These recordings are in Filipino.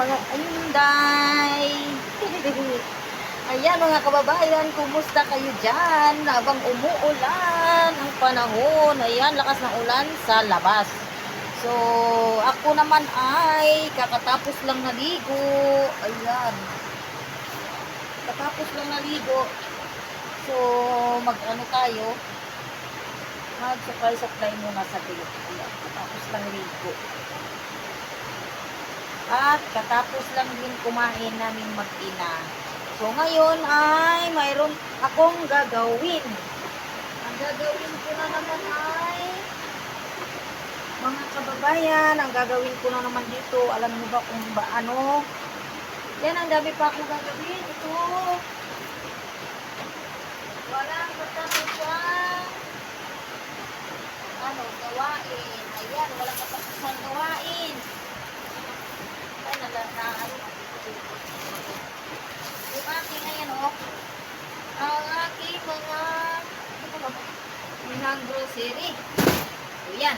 mga ayunday. Ayan mga kababayan, kumusta kayo dyan? Habang umuulan ang panahon, ayan, lakas ng ulan sa labas. So, ako naman ay kakatapos lang naligo. Ayan. Kakatapos lang naligo. So, mag-ano tayo? Mag-supply muna sa bilik. Ayan, kakatapos lang ligo. At katapos lang din kumain namin mag-ina. So, ngayon ay mayroon akong gagawin. Ang gagawin ko na naman ay mga kababayan, ang gagawin ko na naman dito, alam niyo ba kung ba ano? Yan, ang dami pa akong gagawin. Ito. Walang katapusang gawain. Ayan, walang katapusang gawain. Ay, ano. Yung aking, ayan o. Ang aking mga grocery. So, yan.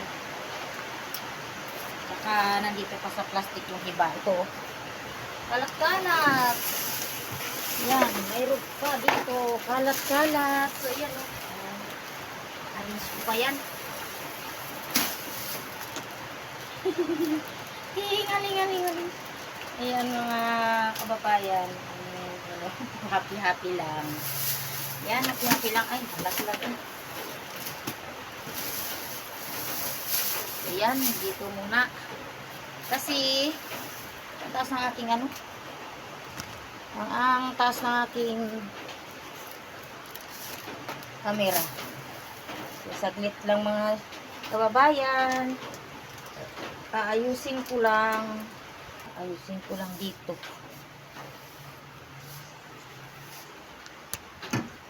Saka, nandito pa sa plastic yung iba. Ito, kalat-kalat. Yan, mayroon pa dito. Kalat-kalat. So, yan o. Arrange ko pa yan. Hingaling. Ayan mga kababayan. Happy lang. Yan, happy lang. Ay, halat lang. Ayan, dito muna. Kasi, ang taas ng aking ano? Ang taas ng aking camera. So, saglit lang mga kababayan. Ayusin ko lang dito.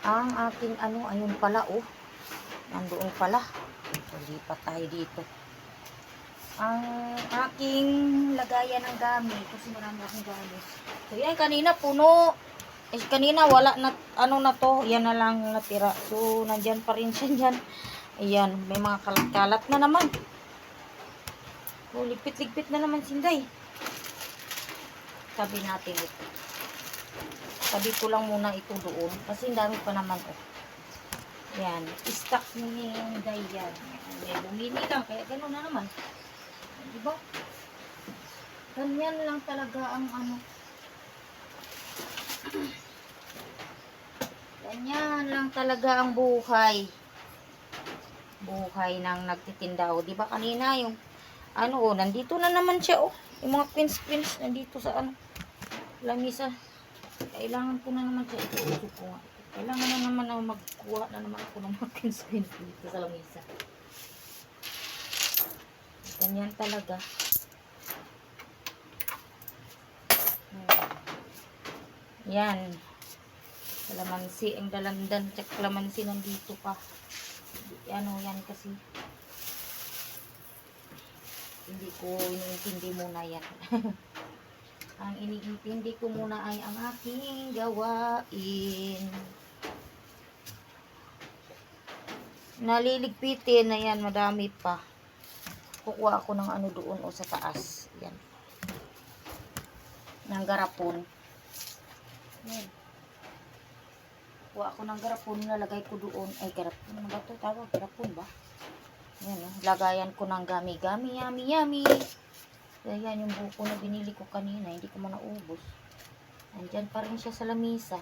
Ang aking ano, ayun pala oh. Nandoon pala. So, lipat tayo dito. Ang aking lagayan ng gamit. Kasi marami akong gamit. So, yan, kanina puno. Eh, kanina wala na, ano na to. Yan na lang natira. So, nandyan pa rin siya dyan. Ayan, may mga kalat-kalat na naman. So, ligpit-ligpit na naman sinday. Tabi natin ito. Tabi ko lang muna ito doon. Kasi dami pa naman oh. Yan. Stock ni Day yan. May bumili lang. Kaya gano'n na naman. Diba? Ganyan lang talaga ang ano. Ganyan lang talaga ang buhay. Buhay ng nagtitinda. O, diba kanina yung ano oh. Nandito na naman siya oh. Yung mga queens nandito sa ano. Lamisa. Kailangan ko na naman siya ito ko nga. Kailangan na naman ako magkuha na naman ako ng mga queens dito sa lamisa. Ganyan talaga. Yan. Kalamansi. Ang dalandan. Tsaka kalamansi nandito pa. Ano yan kasi. Hindi ko iniintindi muna yan. Ang iniintindi ko muna ay ang aking gawain. Naliligpitin na yan, madami pa. Kukuha ako ng ano doon o sa taas. Yan. Ng garapon. Yan. Kukuha ako ng garapon, nalagay ko doon. Ay, garapon. Ano ba ito? Tawag, garapon ba? Yan, lagayan ko ng gami-gami, yummy. Ayan yung buko na binili ko kanina, hindi ko man naubos. Andyan pa rin siya sa lamisa.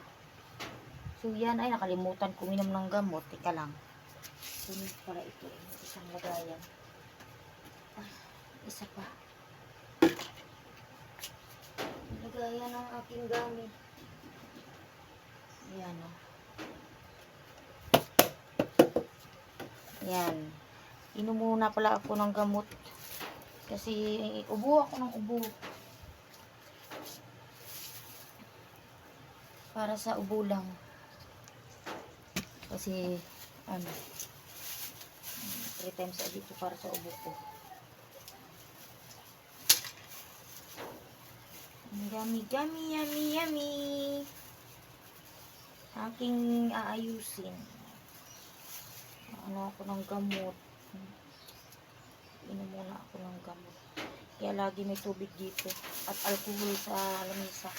So yan, ay nakalimutan ko minom ng gamot. Teka lang. Sunod pala ito. Isang lagayan. Isa pa. Lagayan ng aking gamit. Ayan o. Yan. Inom muna pala ako ng gamot. Kasi ubo ako ng ubo. Para sa ubo lang. Kasi ano 3 times a day para sa ubo ko. Yummy. Aking aayusin. Ano ako ng gamot. Inom muna ako ng gamot. Kaya lagi may tubig dito. at alcohol sa lamisa.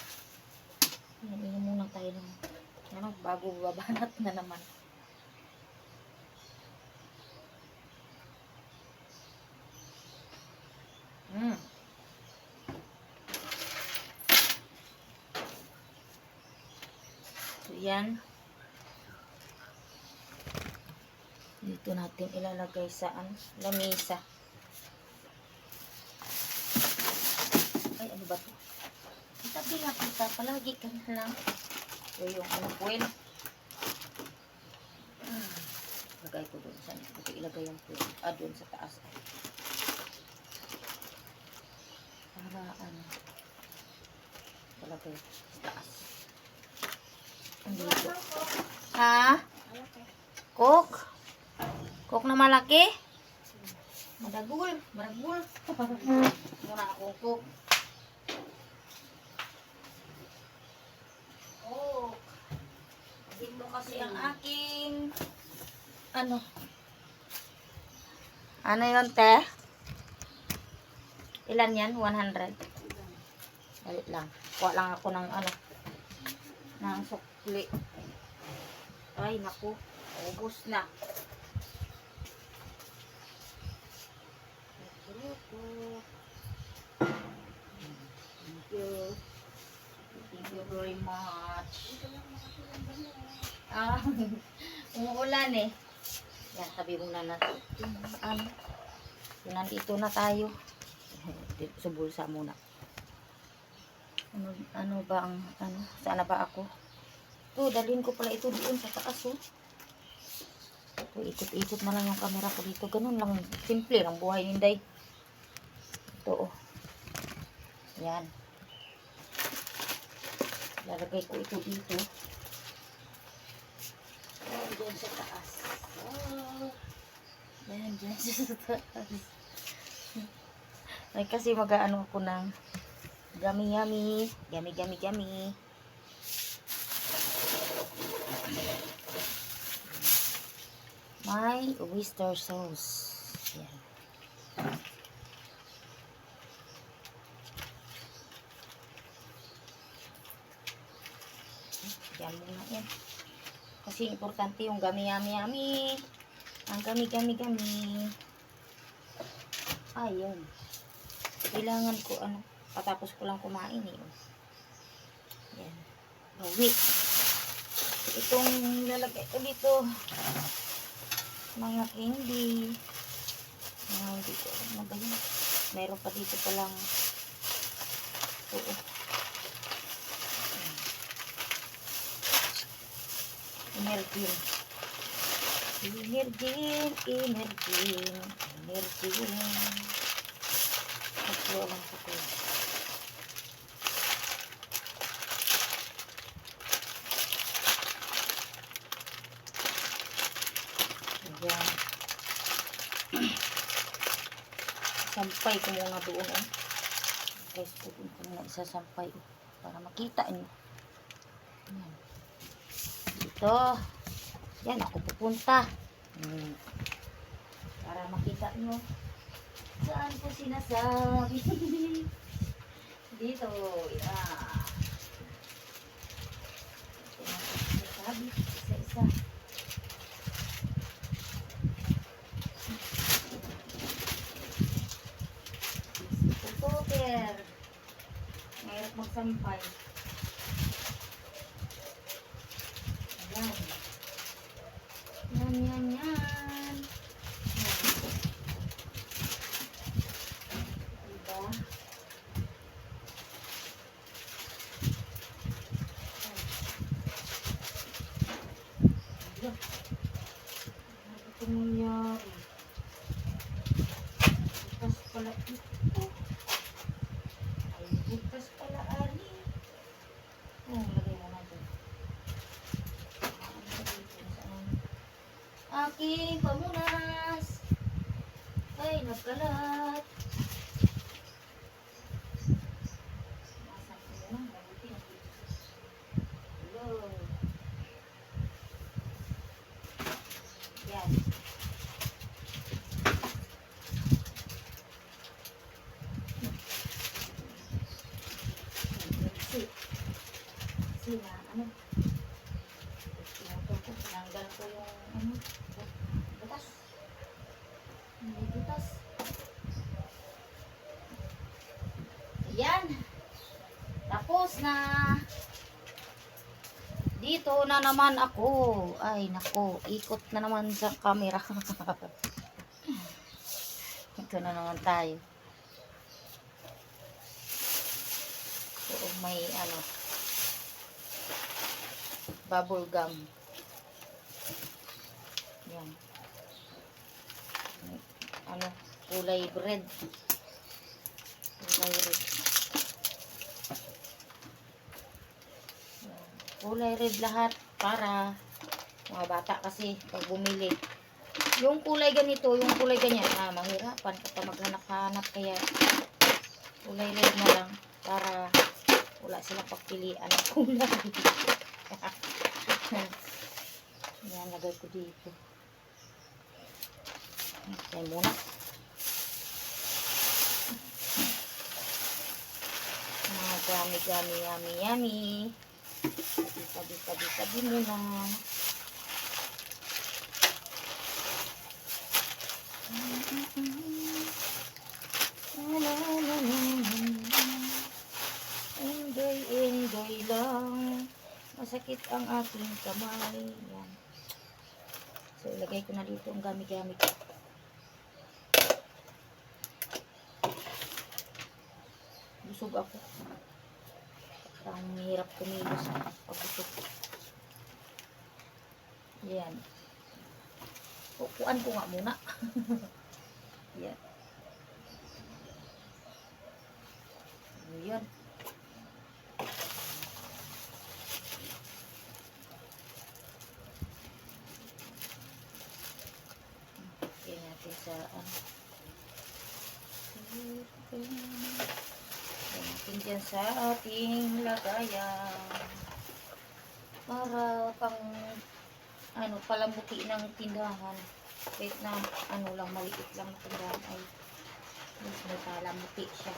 Yan, inom muna tayo ng ano, bago babanat na naman. So, yan. Dito natin ilalagay sa lamisa. Ay, ano ba ito? Itabi lang kita. Palagi ka na lang. So, yung foil. Lagay ko doon. Saan ko ilagay yung foil? Doon sa taas. Para palagay sa taas. Andito. Ha? Coke? Coke na malaki? Madagul. Maragul. Muna akong coke. Coke. Dito kasi ang aking ano yun, te? Ilan yan? 100. Balit lang. Kuha lang ako ng ng sukli. Ay, naku. Ubus na. Thank you. Thank you very much. Umuulan eh. Yan, tabi muna natin. Nandito na tayo. Dito sa bulsa muna. Ano ba ang saan na ba ako? Ito, dalhin ko pala ito doon sa taas oh. Ito, ikot-ikot na lang yung camera ko dito. Ganun lang, simple lang buhay ni Inday. Ito oh. Yan. Lalagay ko ito dito. Diyan sa taas. Yan, dyan sa taas. Ay, kasi mag-ano ako ng gami. May oyster sauce. Yan. Yan muna yan. Kasi importante yung gami-yami. Ang gami. Ayun. Kailangan ko patapos ko lang kumain eh. Yan. Wait. Itong lalagay ko dito. Mga candy. Hindi ko alam na ba yun. Meron pa dito palang oo. Energin. Tatlo lang sa ko. Ayan. Sampay ko muna doon guys, doon ko muna isasampay para makita niyo. Ayan. Dito. Yan, ako pupunta. Para makita nyo. Saan ko sinasabi? Dito. Yan. Sinasabi. Isa-isa. Super. Mahirap magsampay. Ayan. Yan. Diba? Ano ito nangyari? Bukas pala ito. Ay, bukas pala ali. Lagay mo na doon. Aking pamunas. Ay, nagkalat. Nasaan ko na lang. Hello. Yan. kasi na ano. Tinanggal ko yung ano. Butas. Hindi butas. Ayan. Tapos na. Dito na naman ako. Ay, nako. Ikot na naman sa camera. Ito na naman tayo. So, may ano. Bubble gum. Yan. Ano. Kulay red. Kulay red. Kulay red lahat para mga bata kasi pag bumili. Yung kulay ganito, yung kulay ganyan, mahirapan kapag maghanap-hanap kaya kulay red na lang para wala silang pagpilian ng kulay. Yan, lagay ko dito. Okay, muna. Gami, yummy. Tabi muna. Enjoy lang. Masakit ang aking kamay. Yan. So, ilagay ko na dito ang gami-gami ko. Busog ako. Ang hirap kumilos pag busog. Yan. Kukuan ko nga muna. Yan. Yan. Okay natin sa natin dyan sa ating lagayan. Para pang ano, palambuti ng tindahan. Kahit na ano lang, maliit lang na tindahan ay mas may palambuti siya.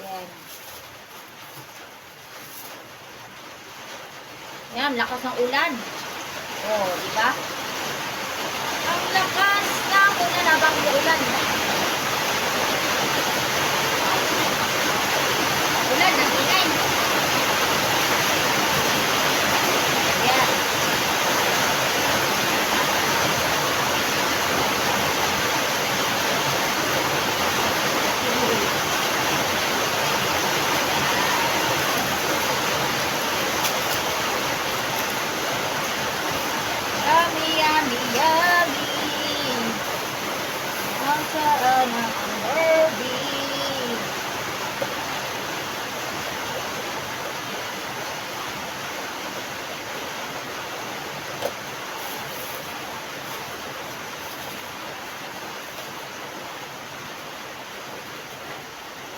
Yan. Yan, lakas ng ulan. Oh, di ba? Ang lakas na ulan habang ulan. Ulan, nag-ingay. Yan. Yummy. Nasaan ang Barbie?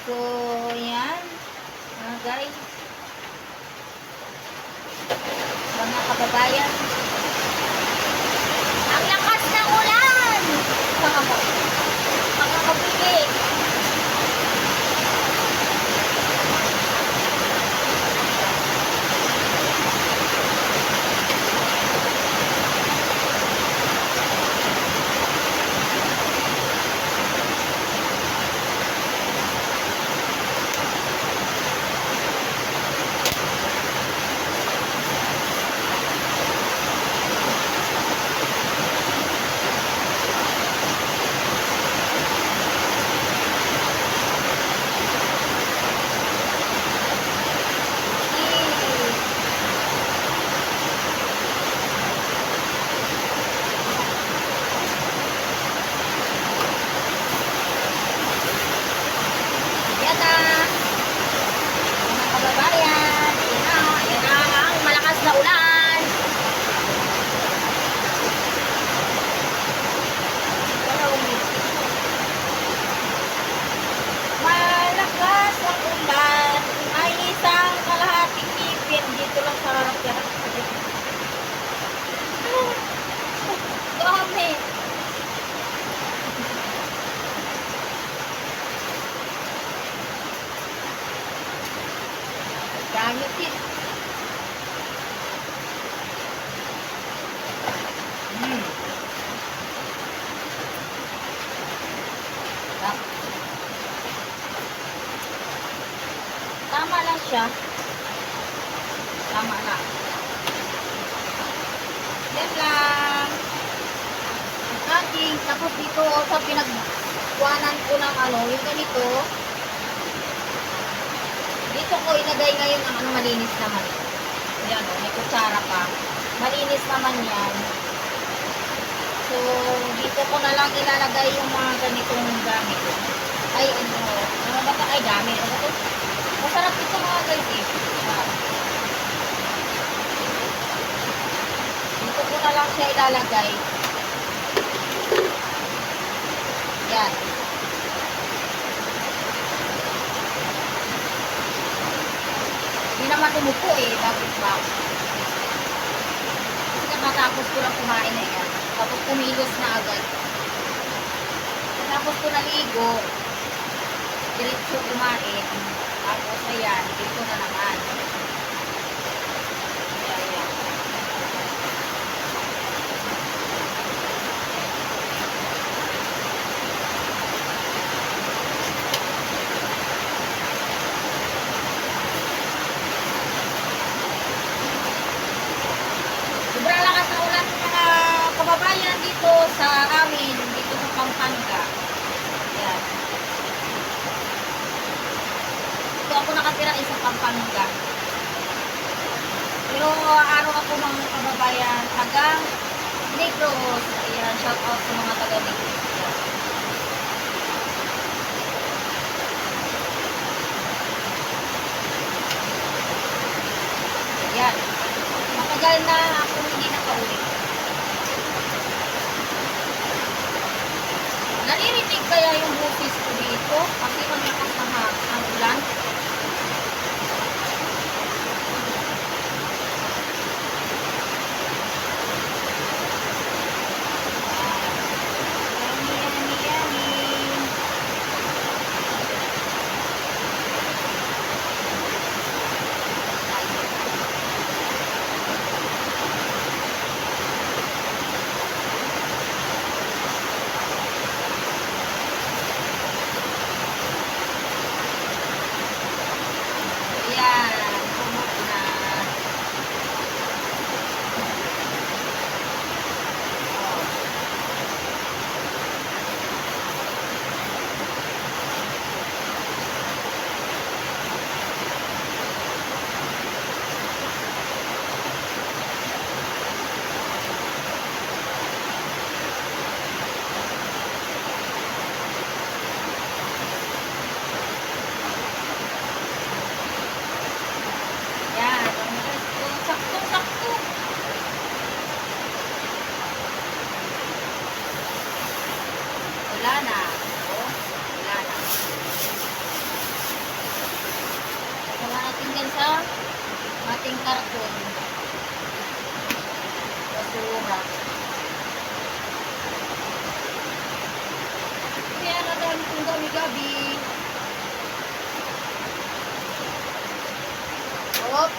So, yan. Guys. Mga kababayan. Ang lakas ng ulan! Mga kabili. siya. Tama na. Yan lang. Aking, tapos dito sa pinagkuhanan ko ng ano, yung ganito. Dito ko ilagay ngayon ang ano, malinis naman. Yan o, may kutsara pa. Malinis naman yan. So, dito ko na lang ilalagay yung mga ganitong gamit. Ay, ano ba ito? Ay, gamit. Ano ito? Masarap ito mga guys eh. Dito ko na lang siya ilalagay. Yan. Hindi naman tumupo eh. Bakit ba? Kasi matapos ko lang kumain na yan. Tapos kumilos na agad. Tapos ko naligo. Diretso kumain. Tapos ayan. Dito na naman. Ayan. Sobrang lakas na ulan ng mga kababayan dito sa amin, dito sa Pampanga. Ayan. Dito ako nakatira sa Pampanga. Pero araw ako mga kababayan, taga Negros. Ayan, shout out sa mga taga Negros. Ayan. Matagal na ako hindi nakauwi. Naririnig kaya yung boses ko dito? Kasi malakas na ang ulan. Yummy, yummy, yummy. Ayan, puno na. Ayan, saktong-sakto. Wala na. Oh, wala na. Wala natin yan sa ating karton. Basura. Kaya na dami kong gabi-gabi. Op.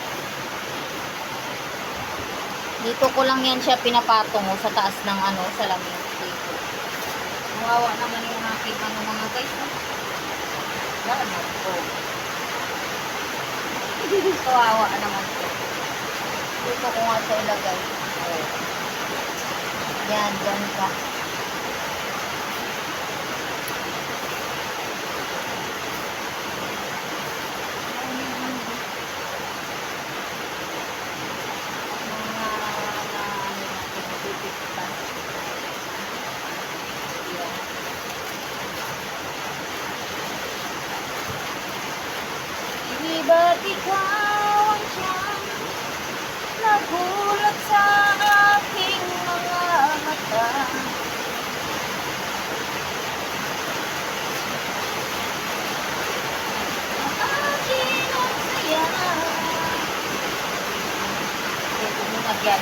Dito ko lang yan siya pinapatong sa taas ng ano, salamin dito. Mawawa naman yung aking ano mga guys. Ganun po. Kawawa naman po. Dito ko nga siya ilagay. Oh. Yan, dyan ka. Ba't ikaw ang siyang nagulat sa aking mga mata? Ang aking ang saya. Ito mo nagyan.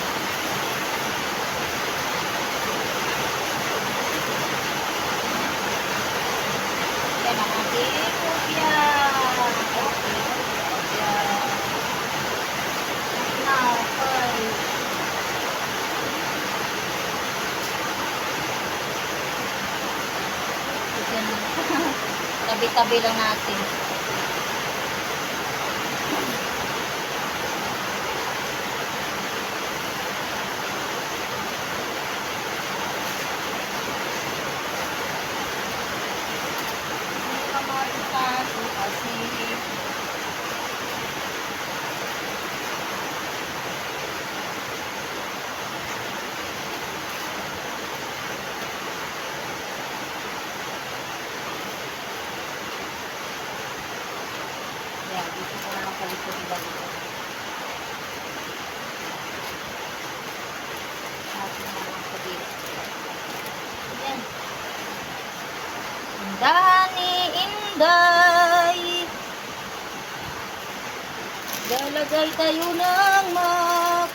Yan ang aking kopya. Okay. Tabi-tabi lang natin. likod nila dito. Atin naman sa dito. Ayan. Indahan ni Inday. Lalagay tayo ng max.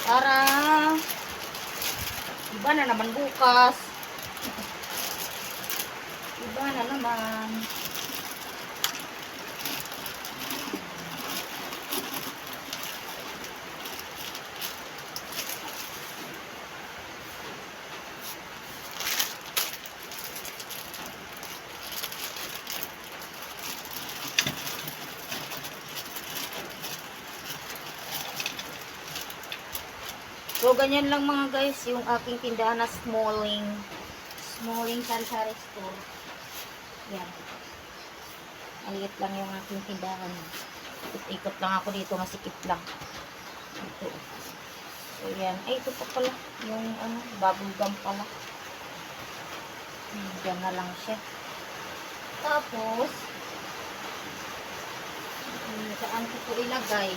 Para iba na naman bukas. Iba na naman. So, ganyan lang mga guys, yung aking tindahan na Smalling Sari-Sari Store. Yan. Maliit lang yung aking tindahan. Ikot lang ako dito, masikip lang. Ito. So, yan. Ay, ito pa pala. Yung, bubble gum pala. Diyan na lang siya. Tapos, saan ko ito ilagay?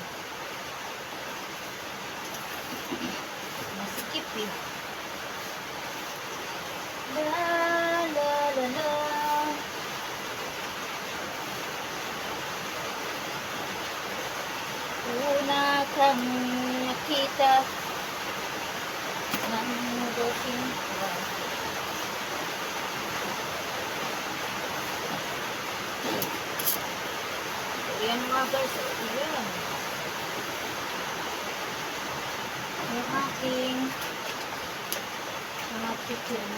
Masikip eh. La la la la. Una kang nakita ng dating yan mga guys. Yan. Yung aking mga picture.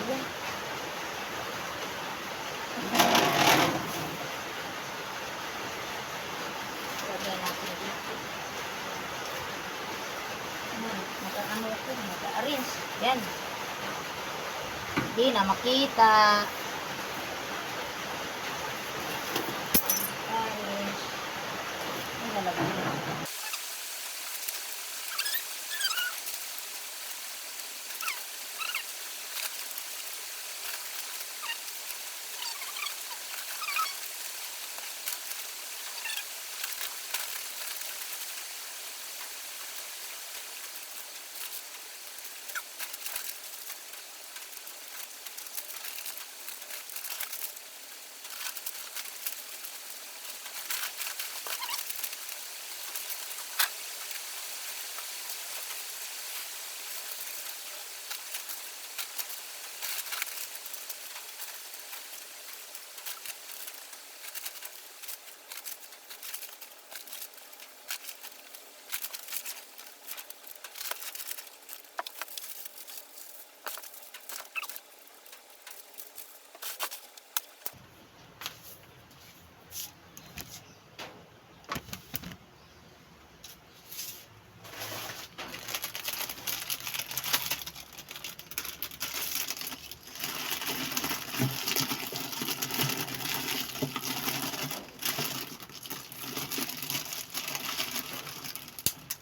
Lagay natin dito. Nag-ano ito, nag-arrange. Yan. Hindi na makita. Arrange. Ang lalagay natin.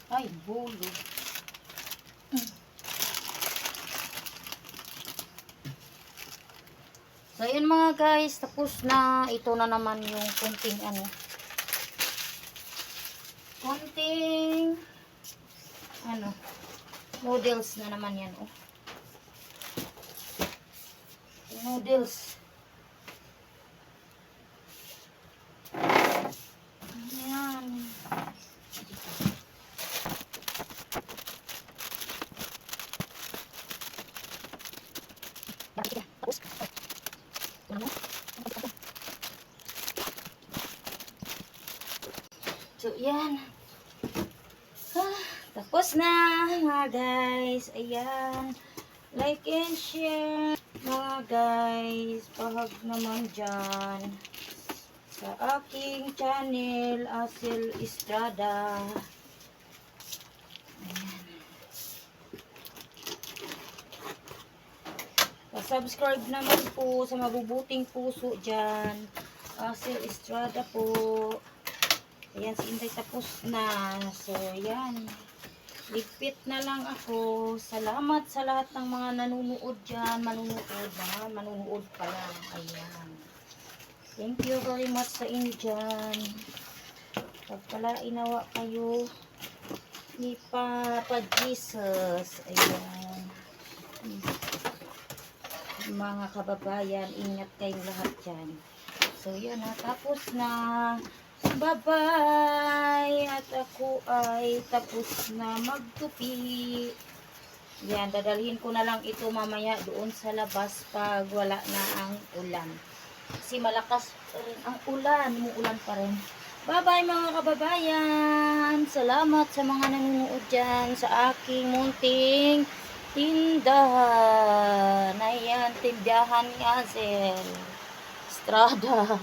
Ay, bulo. So, yun mga guys. Tapos na. Ito na naman yung kunting noodles na naman yan. Oh. Noodles. Ayan. Tapos, So, yan. Tapos na, mga guys. Ayan. Like and share, mga guys. Pahag naman dyan. Sa aking channel, Asel Estrada. Ayan. Subscribe naman po sa mabubuting puso dyan. Asel Estrada po. Ayan, si Inday tapos na. So, ayan. Ligpit na lang ako. Salamat sa lahat ng mga nanonood dyan. Manunood pa lang. Ayan. Thank you very much sa inyo dyan. Pagpalain nawa kayo ni Papa Jesus. Ayan. Mga kababayan, ingat kayong lahat dyan. So, yan ha. Tapos na. Bye-bye! At ako ay tapos na magtupi. Yan, dadalhin ko na lang ito mamaya doon sa labas pag wala na ang ulan. Kasi malakas pa rin ang ulan. Umuulan pa rin. Bye-bye mga kababayan! Salamat sa mga nanonood dyan sa aking munting tindahan. Ayan, tindahan ni Asel Estrada.